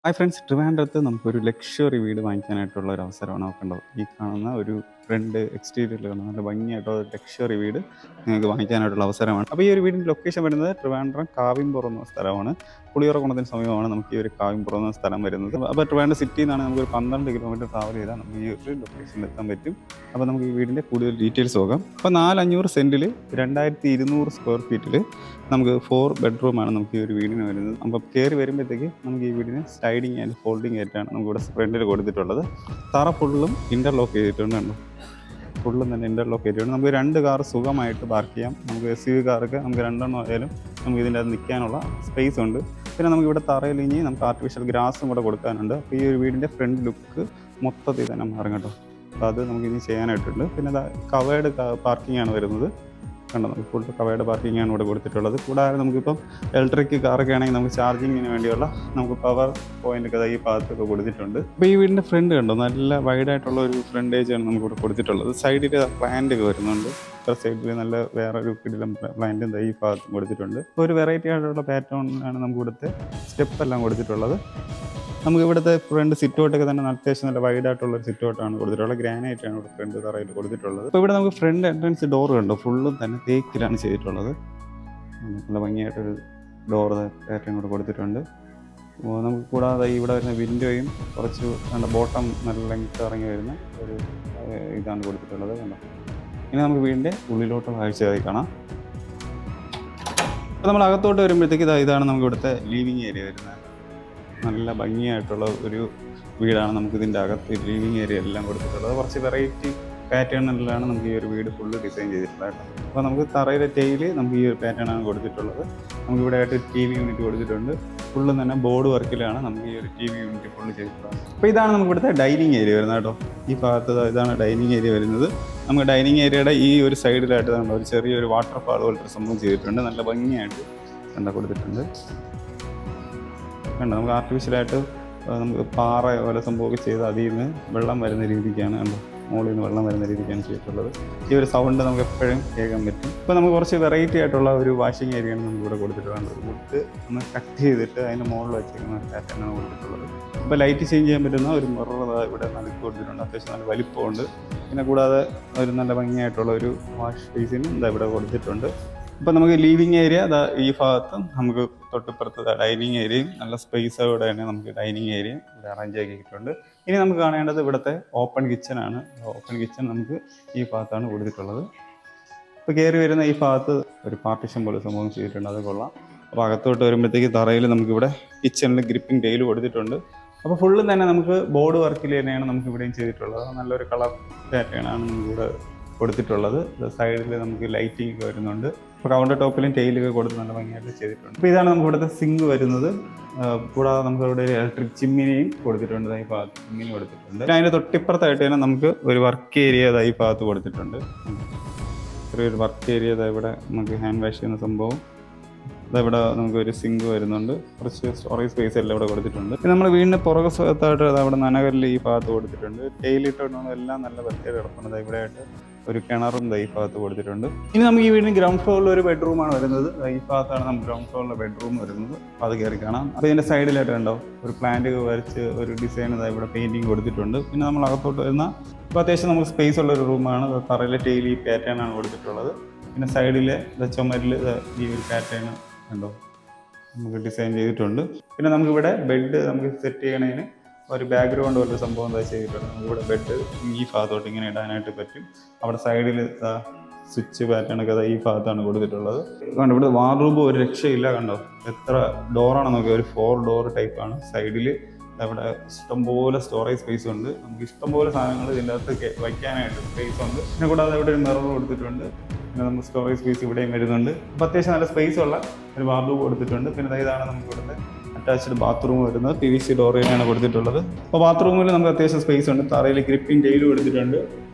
Hi friends, ട്രിവാൻഡ്രത്ത് നമുക്കൊരു luxury വീട് വാങ്ങിക്കാനായിട്ടുള്ള ഒരു അവസരമാണ് നോക്കേണ്ടത്. ഈ കാണുന്ന ഒരു ഫ്രണ്ട് എക്സ്റ്റീരിയറിൽ കാണുന്ന നല്ല ഭംഗിയായിട്ടുള്ള ഒരു ലക്ഷറി വീട് നിങ്ങൾക്ക് വാങ്ങിക്കാനായിട്ടുള്ള അവസരമാണ്. അപ്പോൾ ഈ ഒരു വീടിൻ്റെ ലൊക്കേഷൻ വരുന്നത് ട്രിവാൻഡ്രം കാവിമ്പുറം എന്ന സ്ഥലമാണ്. പുളിയറക്കുണത്തിന് സമീപമാണ് നമുക്ക് ഈ ഒരു കാവിമ്പുറം എന്ന സ്ഥലം വരുന്നത്. അപ്പോൾ ട്രിവാൻഡ്രം സിറ്റിയിൽ നിന്നാണ് നമുക്കൊരു 12 കിലോമീറ്റർ ട്രാവൽ ചെയ്താൽ നമുക്ക് ഈ ഒരു ലൊക്കേഷനിൽ എത്താൻ പറ്റും. അപ്പോൾ നമുക്ക് ഈ വീടിൻ്റെ കൂടുതൽ ഡീറ്റെയിൽസ് നോക്കാം. അപ്പോൾ 4,500 സെൻറ്റിൽ 2,200 സ്ക്വയർ ഫീറ്റിൽ നമുക്ക് 4 ബെഡ്റൂമാണ് നമുക്ക് ഈ ഒരു വീടിന് വരുന്നത്. അപ്പോൾ കയറി വരുമ്പോഴത്തേക്ക് നമുക്ക് ഈ വീടിന് സ്ലൈഡിങ് ആൻഡ് ഫോൾഡിങ് ആയിട്ടാണ് നമുക്കിവിടെ ഫ്രണ്ടിൽ കൊടുത്തിട്ടുള്ളത്. തറ ഫുള്ളും ഇൻ്റർലോക്ക് ചെയ്തിട്ടുണ്ട്. കണ്ടോ, ഫുള്ളും തന്നെ ഇൻ്റർലോക്ക് ചെയ്തിട്ടുണ്ട്. നമുക്ക് 2 കാർ സുഖമായിട്ട് പാർക്ക് ചെയ്യാം. നമുക്ക് SUV കാർക്ക് നമുക്ക് 2 ആയാലും നമുക്ക് ഇതിൻ്റെ അത് നിൽക്കാനുള്ള സ്പേസ് ഉണ്ട്. പിന്നെ നമുക്ക് ഇവിടെ തറയിൽ ഇനി നമുക്ക് ആർട്ടിഫിഷ്യൽ ഗ്രാസും കൂടെ കൊടുക്കാനുണ്ട്. അപ്പോൾ ഈ ഒരു വീടിൻ്റെ ഫ്രണ്ട് ലുക്ക് മൊത്തത്തിൽ തന്നെ മാറും കേട്ടോ. അപ്പോൾ അത് നമുക്ക് ഇനി ചെയ്യാനായിട്ടുണ്ട്. പിന്നെ കവേർഡ് പാർക്കിംഗ് ആണ് വരുന്നത്. കണ്ടോ, നമുക്ക് ഫുൾ കവേർഡ് പാർക്കിംഗ് ആണ് ഇവിടെ കൊടുത്തിട്ടുള്ളത്. കൂടാതെ നമുക്കിപ്പം ഇലക്ട്രിക് കാറൊക്കെ ആണെങ്കിൽ നമുക്ക് ചാർജിങ്ങിന് വേണ്ടിയുള്ള നമുക്ക് പവർ പോയിൻ്റൊക്കെ ഈ ഭാഗത്തൊക്കെ കൊടുത്തിട്ടുണ്ട്. അപ്പോൾ ഈ വീടിൻ്റെ ഫ്രണ്ട് കണ്ടോ, നല്ല വൈഡായിട്ടുള്ള ഒരു ഫ്രണ്ടേജാണ് നമുക്കിവിടെ കൊടുത്തിട്ടുള്ളത്. സൈഡിൽ പ്ലാന്റ് ഒക്കെ വരുന്നുണ്ട്. സൈഡിൽ നല്ല വേറൊരു കിടിലം പ്ലാന്റും ഈ ഭാഗത്തും കൊടുത്തിട്ടുണ്ട്. ഒരു വെറൈറ്റി ആയിട്ടുള്ള പാറ്റേണിലാണ് നമുക്ക് ഇവിടുത്തെ സ്റ്റെപ്പ് എല്ലാം കൊടുത്തിട്ടുള്ളത്. നമുക്ക് ഇവിടുത്തെ ഫ്രണ്ട് സിറ്റൗട്ടൊക്കെ തന്നെ അത്യാവശ്യം നല്ല വൈഡായിട്ടുള്ള ഒരു സിറ്റൗട്ടാണ് കൊടുത്തിട്ടുള്ളത്. ഗ്രാനൈറ്റാണ് ഇവിടെ ഫ്രണ്ട് തറയിൽ കൊടുത്തിട്ടുള്ളത്. അപ്പോൾ ഇവിടെ നമുക്ക് ഫ്രണ്ട് എൻട്രൻസ് ഡോർ കണ്ടോ, ഫുള്ളും തന്നെ തേക്കിലാണ് ചെയ്തിട്ടുള്ളത്. നല്ല ഭംഗിയായിട്ടൊരു ഡോർ പാറ്റേൺ ഇവിടെ കൊടുത്തിട്ടുണ്ട്. നമുക്ക് കൂടാതെ ഇവിടെ വരുന്ന വിൻഡോയും കുറച്ച് ബോട്ടം നല്ല ലെങ്ത് ഇറങ്ങി വരുന്ന ഒരു ഇതാണ് കൊടുത്തിട്ടുള്ളത്. കണ്ടോ, ഇനി നമുക്ക് വീടിൻ്റെ ഉള്ളിലോട്ടുള്ള കാഴ്ചയായി കാണാം. അപ്പോൾ നമ്മൾ അകത്തോട്ട് വരുമ്പോഴത്തേക്ക് ഇതാണ് നമുക്ക് ഇവിടുത്തെ ലിവിങ് ഏരിയ വരുന്നത്. നല്ല ഭംഗിയായിട്ടുള്ള ഒരു വീടാണ്. നമുക്കിതിൻ്റെ അകത്ത് ലിവിങ് ഏരിയ എല്ലാം കൊടുത്തിട്ടുള്ളത്. കുറച്ച് വെറൈറ്റി പാറ്റേണിലാണ് നമുക്ക് ഈ ഒരു വീട് ഫുള്ള് ഡിസൈൻ ചെയ്തിട്ടുള്ളത്. അപ്പോൾ നമുക്ക് തറയിലെ ടൈല് നമുക്ക് ഈ ഒരു പാറ്റേണാണ് കൊടുത്തിട്ടുള്ളത്. നമുക്കിവിടെ ആയിട്ട് TV യൂണിറ്റ് കൊടുത്തിട്ടുണ്ട്. ഫുള്ളും തന്നെ ബോർഡ് വർക്കിലാണ് നമുക്ക് ഈ ഒരു TV യൂണിറ്റ് ഫുള്ള് ചെയ്തിട്ടുള്ളത്. അപ്പോൾ ഇതാണ് നമുക്ക് ഇവിടുത്തെ ഡൈനിങ് ഏരിയ വരുന്നത് കേട്ടോ. ഈ ഭാഗത്ത് ഇതാണ് ഡൈനിങ് ഏരിയ വരുന്നത്. നമുക്ക് ഡൈനിങ് ഏരിയയുടെ ഈ ഒരു സൈഡിലായിട്ട് ഒരു ചെറിയൊരു വാട്ടർഫാൾ പോലത്തെ സംഭവം ചെയ്തിട്ടുണ്ട്. നല്ല ഭംഗിയായിട്ട് കൊടുത്തിട്ടുണ്ട്. കണ്ടോ, നമുക്ക് ആർട്ടിഫിഷ്യലായിട്ട് നമുക്ക് പാറ പോലെ സംഭവമൊക്കെ ചെയ്ത് അതിൽ നിന്ന് വെള്ളം വരുന്ന രീതിക്കാണ്. കണ്ടോ, മുകളിൽ നിന്ന് വെള്ളം വരുന്ന രീതിക്കാണ് ചെയ്തിട്ടുള്ളത്. ഈ ഒരു സൗണ്ട് നമുക്ക് എപ്പോഴും കേൾക്കാൻ പറ്റും. ഇപ്പോൾ നമുക്ക് കുറച്ച് വെറൈറ്റി ആയിട്ടുള്ള ഒരു വാഷിംഗ് ഏരിയയാണ് നമുക്ക് ഇവിടെ കൊടുത്തിട്ടുള്ളത്. വുഡ് ഒന്ന് കട്ട് ചെയ്തിട്ട് അതിന് മുകളിൽ വെച്ചിരിക്കുന്ന ഒരു പാറ്റേണാണ് കൊടുത്തിട്ടുള്ളത്. ഇപ്പോൾ ലൈറ്റ് ചേഞ്ച് ചെയ്യാൻ പറ്റുന്ന ഒരു മിറർ ഇവിടെ നൽകി കൊടുത്തിട്ടുണ്ട്. അത്യാവശ്യം നല്ല വലിപ്പമുണ്ട്. പിന്നെ കൂടാതെ ഒരു നല്ല ഭംഗിയായിട്ടുള്ള ഒരു വാഷ് ബേസിനും ഇവിടെ കൊടുത്തിട്ടുണ്ട്. ഇപ്പോൾ നമുക്ക് ലിവിങ് ഏരിയ ഈ ഭാഗത്തും നമുക്ക് തൊട്ടിപ്പുറത്ത് ഡൈനിങ് ഏരിയയും നല്ല സ്പേസോടെ തന്നെ നമുക്ക് ഡൈനിങ് ഏരിയ ഇവിടെ അറേഞ്ച് ആക്കിയിട്ടുണ്ട്. ഇനി നമുക്ക് കാണേണ്ടത് ഇവിടുത്തെ ഓപ്പൺ കിച്ചണാണ്. ഓപ്പൺ കിച്ചൺ നമുക്ക് ഈ ഭാഗത്താണ് കൊടുത്തിട്ടുള്ളത്. ഇപ്പോൾ കയറി വരുന്ന ഈ ഭാഗത്ത് ഒരു പാർട്ടീഷൻ പോലെ സംഭവം ചെയ്തിട്ടുണ്ട്. അത് കൊള്ളാം. അപ്പോൾ അകത്തോട്ട് വരുമ്പോഴത്തേക്ക് തറയിൽ നമുക്കിവിടെ കിച്ചണിൽ ഗ്രിപ്പിംഗ് ടൈല് കൊടുത്തിട്ടുണ്ട്. അപ്പോൾ ഫുള്ളും തന്നെ നമുക്ക് ബോർഡ് വർക്കിൽ തന്നെയാണ് നമുക്ക് ഇവിടെയും ചെയ്തിട്ടുള്ളത്. നല്ലൊരു കളർ പാറ്റേണാണ് നമുക്കിവിടെ കൊടുത്തിട്ടുള്ളത്. സൈഡിൽ നമുക്ക് ലൈറ്റിംഗ് ഒക്കെ വരുന്നുണ്ട്. ഇപ്പോൾ കൗണ്ടർ ടോപ്പിലും ടൈലൊക്കെ കൊടുത്ത് നല്ല ഭംഗിയായിട്ട് ചെയ്തിട്ടുണ്ട്. അപ്പോൾ ഇതാണ് നമുക്ക് ഇവിടുത്തെ സിങ്ക് വരുന്നത്. കൂടാതെ നമുക്ക് ഇവിടെ ഇലക്ട്രിക് ചിമ്മിനിയും കൊടുത്തിട്ടുണ്ട്. ഈ ഭാഗത്ത് ചിമ്മിനി കൊടുത്തിട്ടുണ്ട്. അതിൻ്റെ തൊട്ടിപ്പുറത്തായിട്ട് തന്നെ നമുക്ക് ഒരു വർക്ക് ഏരിയ ഈ ഭാഗത്ത് കൊടുത്തിട്ടുണ്ട്. ചെറിയൊരു വർക്ക് ഏരിയ ഇവിടെ നമുക്ക് ഹാൻഡ് വാഷ് ചെയ്യുന്ന സംഭവം. ഇവിടെ നമുക്ക് ഒരു സിങ്ക് വരുന്നുണ്ട്. കുറച്ച് സ്റ്റോറേജ് സ്പേസ് എല്ലാം ഇവിടെ കൊടുത്തിട്ടുണ്ട്. പിന്നെ നമ്മൾ വീടിൻ്റെ പുറകെ ഭാഗത്തായിട്ട് അവിടെ നനകല്ല് ഈ ഭാഗത്ത് കൊടുത്തിട്ടുണ്ട്. ടൈലിട്ടുകൊണ്ട് എല്ലാം നല്ല വൃത്തിയായിട്ട് കിടക്കുന്നത്. ഇവിടെ ആയിട്ട് ഒരു കിണറും ഈ ഭാഗത്ത് കൊടുത്തിട്ടുണ്ട്. ഇനി നമുക്ക് ഈ വീടിന് ഗ്രൗണ്ട് ഫ്ലോറിൽ ഒരു ബെഡ്റൂമാണ് വരുന്നത്. ഈ ഭാഗത്താണ് നമുക്ക് ഗ്രൗണ്ട് ഫ്ലോറിലെ ബെഡ്റൂം വരുന്നത്. അപ്പോൾ അത് കയറി കാണാം. അപ്പോൾ ഇതിൻ്റെ സൈഡിലായിട്ട് കണ്ടോ ഒരു പ്ലാന്റ് വരച്ച് ഒരു ഡിസൈൻ ഇവിടെ പെയിൻറ്റിങ് കൊടുത്തിട്ടുണ്ട്. പിന്നെ നമ്മൾ അകത്തോട്ട് വരുന്ന ഇപ്പോൾ അത്യാവശ്യം നമുക്ക് സ്പേസ് ഉള്ള ഒരു റൂമാണ്. തറയിലെ ടൈലി പാറ്റേണാണ് കൊടുത്തിട്ടുള്ളത്. പിന്നെ സൈഡിലെ ചുമരിൽ ഈ ഒരു പാറ്റേൺ കണ്ടോ നമുക്ക് ഡിസൈൻ ചെയ്തിട്ടുണ്ട്. പിന്നെ നമുക്കിവിടെ ബെഡ് നമുക്ക് സെറ്റ് ചെയ്യണതിന് ഒരു ബാക്ക്ഗ്രൗണ്ട് പോലൊരു സംഭവം ചെയ്തിട്ടുണ്ട്. നമുക്കിവിടെ ബെഡ് ഈ ഭാഗത്തോട്ട് ഇങ്ങനെ ഇടാനായിട്ട് പറ്റും. അവിടെ സൈഡിൽ സ്വിച്ച് പാറ്റേണൊക്കെ ഈ ഭാഗത്താണ് കൊടുത്തിട്ടുള്ളത്. കണ്ടോ, ഇവിടെ വാർഡ്രോബ് ഒരു രക്ഷയില്ല. കണ്ടോ എത്ര ഡോറാണ് നോക്കിയാൽ ഒരു 4 ഡോർ ടൈപ്പാണ്. സൈഡിൽ അവിടെ ഇഷ്ടംപോലെ സ്റ്റോറേജ് സ്പേസ് ഉണ്ട്. നമുക്ക് ഇഷ്ടംപോലെ സാധനങ്ങൾ ഇതിൻ്റെ അകത്ത് വയ്ക്കാനായിട്ട് സ്പേസ് ഉണ്ട്. പിന്നെ കൂടാതെ ഇവിടെ ഒരു മിറർ കൊടുത്തിട്ടുണ്ട്. പിന്നെ നമുക്ക് സ്റ്റോറേജ് സ്പേസ് ഇവിടെയും വരുന്നുണ്ട്. അപ്പോൾ അത്യാവശ്യം നല്ല സ്പേസ് ഉള്ള ഒരു വാർഡ്രോബ് കൊടുത്തിട്ടുണ്ട്. പിന്നെ ഇതാണ് നമുക്ക് ഇവിടുത്തെ അറ്റാച്ച്ഡ് ബാത്റൂം വരുന്നത്. PVC ഡോർ തന്നെയാണ് കൊടുത്തിട്ടുള്ളത്. അപ്പോൾ ബാത്റൂമിൽ നമുക്ക് അത്യാവശ്യം സ്പേസ് ഉണ്ട്. തറയിൽ ഗ്രിപ്പിംഗ് ടൈല് കൊടുത്തിട്ടുണ്ട്.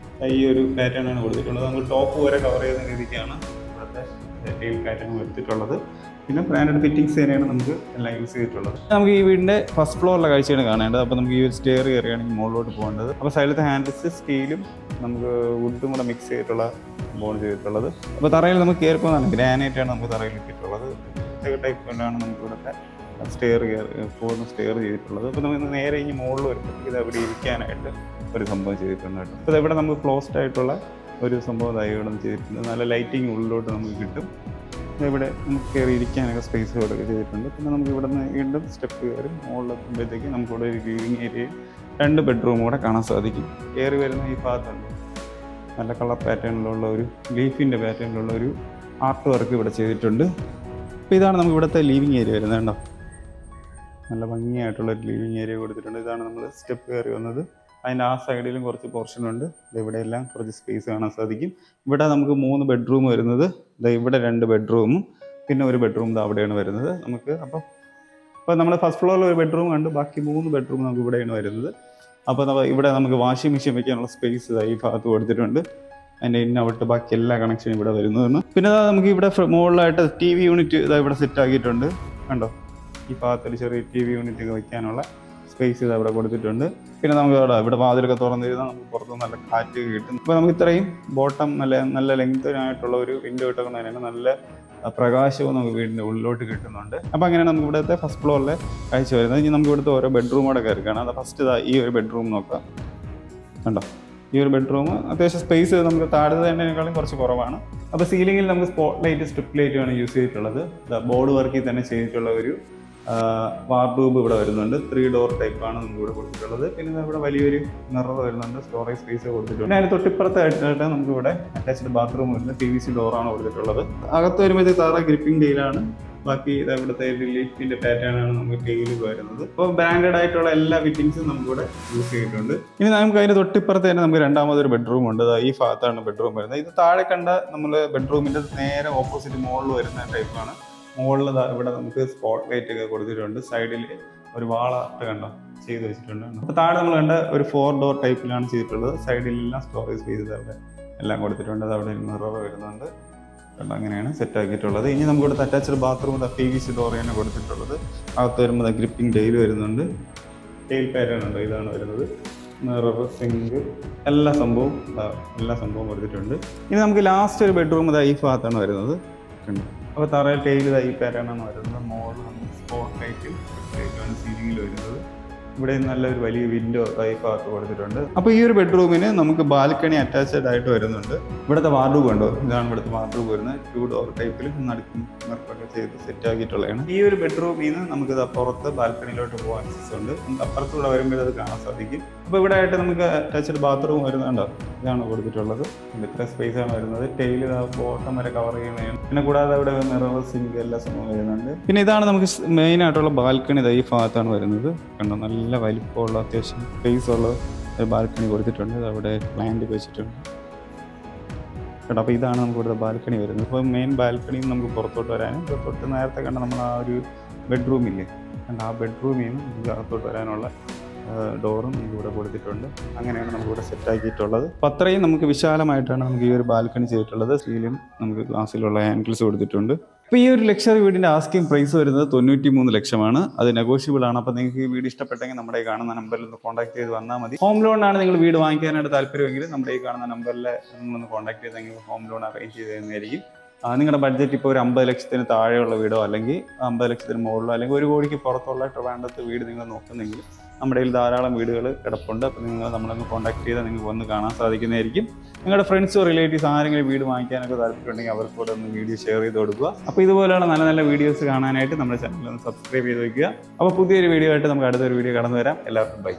ഈ ഒരു പാറ്റേണാണ് കൊടുത്തിട്ടുള്ളത്. നമുക്ക് ടോപ്പ് വരെ കവർ ചെയ്യുന്ന രീതിക്കാണ് ഇവിടുത്തെ ടൈൽ പാറ്റേൺ കൊടുത്തിട്ടുള്ളത്. പിന്നെ ബ്രാൻഡഡ് ഫിറ്റിംഗ്സ് തന്നെയാണ് നമുക്ക് എല്ലാം യൂസ് ചെയ്തിട്ടുള്ളത്. നമുക്ക് ഈ വീടിൻ്റെ ഫസ്റ്റ് ഫ്ലോറിലെ കാഴ്ചയാണ് കാണേണ്ടത്. അപ്പോൾ നമുക്ക് ഈ ഒരു സ്റ്റെയർ കയറിയാണെങ്കിൽ മുകളിലോട്ട് പോകേണ്ടത്. അപ്പോൾ സൈഡിലത്തെ ഹാൻഡിൽസ് സ്റ്റീലും നമുക്ക് വുഡും കൂടെ മിക്സ് ചെയ്തിട്ടുള്ള ബോണ്ട് ചെയ്തിട്ടുള്ളത്. അപ്പോൾ തറയിൽ നമുക്ക് കയറിപ്പോകുന്നതാണ് ഗ്രാനൈറ്റാണ് നമുക്ക് തറയിൽ ഇട്ടിട്ടുള്ളത്. ടൈപ്പ് കൊണ്ടാണ് നമുക്ക് ഇവിടുത്തെ സ്റ്റെയർ പോകുന്ന സ്റ്റെയർ ചെയ്തിട്ടുള്ളത്. അപ്പോൾ നമ്മൾ നേരെ ഇനി മുകളിൽ വരുമ്പോൾ ഇത് അവിടെ ഇരിക്കാനായിട്ട് ഒരു സംഭവം ചെയ്തിട്ടുണ്ട് കേട്ടോ. അപ്പോൾ ഇവിടെ നമുക്ക് ക്ലോസ്ഡ് ആയിട്ടുള്ള ഒരു സംഭവം ഇതായി ഇവിടെ ചെയ്തിട്ടുണ്ട്. നല്ല ലൈറ്റിങ് ഉള്ളിലോട്ട് നമുക്ക് കിട്ടും. ഇവിടെ നമുക്ക് കയറി ഇരിക്കാനൊക്കെ സ്പേസ് ഇവിടെ ചെയ്തിട്ടുണ്ട്. പിന്നെ നമുക്ക് ഇവിടെ നിന്ന് വീണ്ടും സ്റ്റെപ്പ് കയറി മുകളിലെത്തുമ്പോഴത്തേക്ക് നമുക്കിവിടെ ഒരു ലിവിങ് ഏരിയയിൽ 2 ബെഡ്റൂം കൂടെ കാണാൻ സാധിക്കും. കയറി വരുന്ന ഈ ഭാഗത്തുണ്ട് നല്ല കളർ പാറ്റേണിലുള്ള ഒരു ലീഫിൻ്റെ പാറ്റേണിലുള്ള ഒരു ആർട്ട് വർക്ക് ഇവിടെ ചെയ്തിട്ടുണ്ട്. അപ്പോൾ ഇതാണ് നമുക്ക് ഇവിടുത്തെ ലിവിങ് ഏരിയ വരുന്നത് കേട്ടോ. നല്ല ഭംഗിയായിട്ടുള്ളൊരു ലിവിങ് ഏരിയ കൊടുത്തിട്ടുണ്ട്. ഇതാണ് നമ്മൾ സ്റ്റെപ്പ് കയറി വന്നത്. അതിൻ്റെ ആ സൈഡിലും കുറച്ച് പോർഷനുണ്ട്. ഇവിടെയെല്ലാം കുറച്ച് സ്പേസ് കാണാൻ സാധിക്കും. ഇവിടെ നമുക്ക് 3 ബെഡ്റൂം വരുന്നത്. ഇവിടെ 2 ബെഡ്റൂമും പിന്നെ ഒരു ബെഡ്റൂം അവിടെയാണ് വരുന്നത് നമുക്ക്. അപ്പോൾ നമ്മൾ ഫസ്റ്റ് ഫ്ലോറിൽ ഒരു ബെഡ്റൂം കണ്ട് ബാക്കി 3 ബെഡ്റൂം നമുക്ക് ഇവിടെയാണ് വരുന്നത്. അപ്പോൾ ഇവിടെ നമുക്ക് വാഷിംഗ് മെഷീൻ വയ്ക്കാനുള്ള സ്പേസ് ഈ ഭാഗത്ത് കൊടുത്തിട്ടുണ്ട്. അതിൻ്റെ ഇൻ ഔട്ട് ബാക്കി എല്ലാ കണക്ഷനും ഇവിടെ വരുന്നതാണ്. പിന്നെ നമുക്ക് ഇവിടെ മുകളിലായിട്ട് TV യൂണിറ്റ് ഇവിടെ സെറ്റ് ആക്കിയിട്ടുണ്ട് കണ്ടോ. ഈ ഭാഗത്തിൽ ചെറിയ TV യൂണിറ്റ് ഒക്കെ വയ്ക്കാനുള്ള സ്പേസ് ഇത് അവിടെ കൊടുത്തിട്ടുണ്ട്. പിന്നെ നമുക്ക് ഇവിടെ വാതിലൊക്കെ തുറന്നിരുന്നാൽ നമുക്ക് പുറത്ത് നല്ല കാറ്റ് കിട്ടും. ഇപ്പോൾ നമുക്ക് ഇത്രയും ബോട്ടം നല്ല ലെങ്തിനായിട്ടുള്ള ഒരു വിൻഡോ ഇട്ടൊക്കെ തന്നെ നല്ല പ്രകാശവും നമുക്ക് വീടിൻ്റെ ഉള്ളിലോട്ട് കിട്ടുന്നുണ്ട്. അപ്പോൾ അങ്ങനെയാണ് നമുക്ക് ഇവിടുത്തെ ഫസ്റ്റ് ഫ്ലോറിലെ കാഴ്ച വരുന്നത്. ഇനി നമുക്ക് ഇവിടുത്തെ ഓരോ ബെഡ്റൂമോടെ കയറി കാണാം. അത് ഫസ്റ്റ് ഈ ഒരു ബെഡ്റൂം നോക്കാം കണ്ടോ. ഈ ഒരു ബെഡ്റൂം അത്യാവശ്യം സ്പേസ് നമുക്ക് താഴത്തേക്കാളും കുറച്ച് കുറവാണ്. അപ്പോൾ സീലിംഗിൽ നമുക്ക് സ്പോട്ട് ലൈറ്റ് സ്ട്രിപ്പ് ലൈറ്റുമാണ് യൂസ് ചെയ്തിട്ടുള്ളത്. ബോർഡ് വർക്കിൽ തന്നെ ചെയ്തിട്ടുള്ള ഒരു വാർഡ്രോബ് ഇവിടെ വരുന്നുണ്ട്. 3 ഡോർ ടൈപ്പാണ് നമുക്ക് ഇവിടെ കൊടുത്തിട്ടുള്ളത്. പിന്നെ ഇവിടെ വലിയൊരു മിറർ വരുന്നുണ്ട്. സ്റ്റോറേജ് സ്പേസ് കൊടുത്തിട്ടുണ്ട്. പിന്നെ അതിന് തൊട്ടിപ്പുറത്തായിട്ട് നമുക്ക് ഇവിടെ അറ്റാച്ച്ഡ് ബാത്റൂം വരുന്നത്. PVC ഡോറാണ് കൊടുത്തിട്ടുള്ളത്. അകത്ത് വരുമ്പോഴത്തേക്ക് സാധാരണ ഗ്രിപ്പിംഗ് ടൈലാണ്. ബാക്കി ഇവിടുത്തെ ലീഫിന്റെ പാറ്റേൺ ആണ് നമുക്ക് ടൈല് വരുന്നത്. അപ്പോൾ ബ്രാൻഡഡ് ആയിട്ടുള്ള എല്ലാ ഫിറ്റിംഗ്സും നമുക്കിവിടെ യൂസ് ചെയ്തിട്ടുണ്ട്. ഇനി നമുക്ക് അതിന് തൊട്ടിപ്പുറത്ത് തന്നെ നമുക്ക് രണ്ടാമതൊരു ബെഡ്റൂം ഉണ്ട്. ഈ ഭാഗത്താണ് ബെഡ്റൂം വരുന്നത്. ഇത് താഴെ കണ്ട നമ്മൾ ബെഡ്റൂമിന്റെ നേരെ ഓപ്പോസിറ്റ് മുകളിൽ വരുന്ന ടൈപ്പാണ്. മുകളിൽ ഇവിടെ നമുക്ക് സ്പോട്ട് ലൈറ്റ് ഒക്കെ കൊടുത്തിട്ടുണ്ട്. സൈഡിൽ ഒരു വാളാട്ട് കണ്ടോ ചെയ്ത് വെച്ചിട്ടുണ്ട്. അപ്പോൾ താഴെ നമ്മൾ കണ്ട ഒരു 4 ഡോർ ടൈപ്പിലാണ് ചെയ്തിട്ടുള്ളത്. സൈഡിലെല്ലാം സ്റ്റോറേജ് സ്പേസ് അവിടെ എല്ലാം കൊടുത്തിട്ടുണ്ട്. അത് അവിടെ മിറർ വരുന്നുണ്ട്. അങ്ങനെയാണ് സെറ്റ് ആക്കിയിട്ടുള്ളത്. ഇനി നമുക്ക് ഇവിടുത്തെ അറ്റാച്ച്ഡ് ബാത്റൂം PVC ഡോർ തന്നെ കൊടുത്തിട്ടുള്ളത്. അകത്ത് വരുമ്പോൾ ഗ്രിപ്പിംഗ് ടൈല് വരുന്നുണ്ട്. ടൈൽ പാറ്റേൺ ഉണ്ട്. ഇതാണ് വരുന്നത്. മിറർ, സിങ്ക് എല്ലാ സംഭവവും കൊടുത്തിട്ടുണ്ട്. ഇനി നമുക്ക് ലാസ്റ്റ് ഒരു ബെഡ്റൂം ഈ ഭാഗത്താണ് വരുന്നത്. അപ്പോൾ തറയിൽ ടൈൽ ഈ പാറ്റേണാണ് വരുന്നത്. മുകളിൽ നമുക്ക് സ്പോട്ട് ലൈറ്റാണ് സീലിംഗിൽ വരുന്നത്. ഇവിടെ നല്ലൊരു വലിയ വിൻഡോ ഈ ഭാഗത്ത് കൊടുത്തിട്ടുണ്ട്. അപ്പോൾ ഈ ഒരു ബെഡ്റൂമിന് നമുക്ക് ബാൽക്കണി അറ്റാച്ച്ഡ് ആയിട്ട് വരുന്നുണ്ട്. ഇവിടുത്തെ വാർഡ്രോബ് ഉണ്ടോ, ഇതാണ് ഇവിടുത്തെ വാർഡ്രോബ് വരുന്നത്. 2 ഡോർ ടൈപ്പിൽ നടുക്കും വർക്കൊക്കെ ചെയ്ത് സെറ്റ് ആക്കിയിട്ടുള്ളതാണ്. ഈ ഒരു ബെഡ്റൂമിൽ നിന്ന് നമുക്കിത് പുറത്ത് ബാൽക്കണിയിലോട്ട് പോകാൻ ആക്സസ് ഉണ്ട്. നമുക്ക് അപ്പുറത്തൂടെ വരുമ്പോൾ അത് കാണാൻ സാധിക്കും. അപ്പോൾ ഇവിടെ ആയിട്ട് നമുക്ക് അറ്റാച്ച്ഡ് ബാത്റൂം വരുന്നുണ്ടോ, ഇതാണ് കൊടുത്തിട്ടുള്ളത്. ഇത്ര സ്പേസ് ആണ് വരുന്നത്. ടൈല് ബോട്ടം വരെ കവർ ചെയ്യുന്നതാണ്. പിന്നെ കൂടാതെ അവിടെ മിറർ, സിങ്ക് എല്ലാ സംഭവം വരുന്നുണ്ട്. പിന്നെ ഇതാണ് നമുക്ക് മെയിൻ ആയിട്ടുള്ള ബാൽക്കണി. ഈ ഭാഗത്താണ് വരുന്നത് കണ്ടോ. നല്ല വലിപ്പമുള്ള അത്യാവശ്യം സ്പേസ് ഉള്ള ഒരു ബാൽക്കണി കൊടുത്തിട്ടുണ്ട്. അവിടെ പ്ലാന്റ് വെച്ചിട്ടുണ്ട് കേട്ടോ. അപ്പോൾ ഇതാണ് നമുക്ക് ഇവിടുത്തെ ബാൽക്കണി വരുന്നത്. ഇപ്പോൾ മെയിൻ ബാൽക്കണിയിൽ നിന്ന് നമുക്ക് പുറത്തോട്ട് വരാനും തൊട്ട് നേരത്തെ കണ്ട നമ്മൾ ആ ഒരു ബെഡ്റൂമില്ലേ കണ്ട, ആ ബെഡ്റൂമിൽ നിന്ന് നമുക്ക് അകത്തോട്ട് വരാനുള്ള ഡോറും ഇവിടെ കൊടുത്തിട്ടുണ്ട്. അങ്ങനെയാണ് നമുക്കിവിടെ സെറ്റ് ആക്കിയിട്ടുള്ളത്. അപ്പോൾ അത്രയും നമുക്ക് വിശാലമായിട്ടാണ് നമുക്ക് ഈ ഒരു ബാൽക്കണി ചെയ്തിട്ടുള്ളത്. സ്റ്റീലും നമുക്ക് ഗ്ലാസ്സിലുള്ള ഹാൻഡിൽസ് കൊടുത്തിട്ടുണ്ട്. അപ്പോൾ ഈ ഒരു ലക്ഷറി വീടിൻ്റെ ആസ്കിംഗ് പ്രൈസ് വരുന്നത് 93 ലക്ഷമാണ്. അത് നെഗോഷ്യബിൾ ആണ്. അപ്പോൾ നിങ്ങൾക്ക് ഈ വീട് ഇഷ്ടപ്പെട്ടെങ്കിൽ നമ്മുടെ ഈ കാണുന്ന നമ്പറിൽ ഒന്ന് കോൺടാക്ട് ചെയ്ത് വന്നാൽ മതി. ഹോം ലോണാണ് നിങ്ങൾ വീട് വാങ്ങിക്കാനായിട്ട് താല്പര്യമെങ്കിൽ നമ്മുടെ ഈ കാണുന്ന നമ്പറിൽ നിങ്ങളൊന്ന് കോൺടാക്ട് ചെയ്തെങ്കിൽ ഹോം ലോൺ അറേഞ്ച് ചെയ്ത് തരുന്നതായിരിക്കും. നിങ്ങളുടെ ബഡ്ജറ്റ് ഇപ്പോൾ ഒരു 50 ലക്ഷത്തിന് താഴെയുള്ള വീടോ അല്ലെങ്കിൽ 50 ലക്ഷത്തിന് മുകളിലോ അല്ലെങ്കിൽ 1 കോടിക്ക് പുറത്തുള്ള ട്രിവാൻഡ്രത്ത് വീട് നിങ്ങൾ നോക്കുന്നെങ്കിൽ നമ്മുടെ കയ്യിൽ ധാരാളം വീടുകൾ കിടപ്പുണ്ട്. അപ്പോൾ നിങ്ങൾ നമ്മളൊന്ന് കോൺടാക്ട് ചെയ്താൽ നിങ്ങൾക്ക് വന്ന് കാണാൻ സാധിക്കുന്നതായിരിക്കും. നിങ്ങളുടെ ഫ്രണ്ട്സോ റിലേറ്റീവ്സ് ആരെങ്കിലും വീട് വാങ്ങിക്കാനൊക്കെ താല്പര്യമുണ്ടെങ്കിൽ അവർക്ക് കൂടെ ഒന്ന് വീഡിയോ ഷെയർ ചെയ്ത് കൊടുക്കുക. അപ്പോൾ ഇതുപോലെയുള്ള നല്ല നല്ല വീഡിയോസ് കാണാനായിട്ട് നമ്മുടെ ചാനൽ ഒന്ന് സബ്സ്ക്രൈബ് ചെയ്ത് വയ്ക്കുക. അപ്പോൾ പുതിയൊരു വീഡിയോ ആയിട്ട് നമുക്ക് അടുത്തൊരു വീഡിയോ കടന്നു വരാം. എല്ലാവർക്കും ബൈ.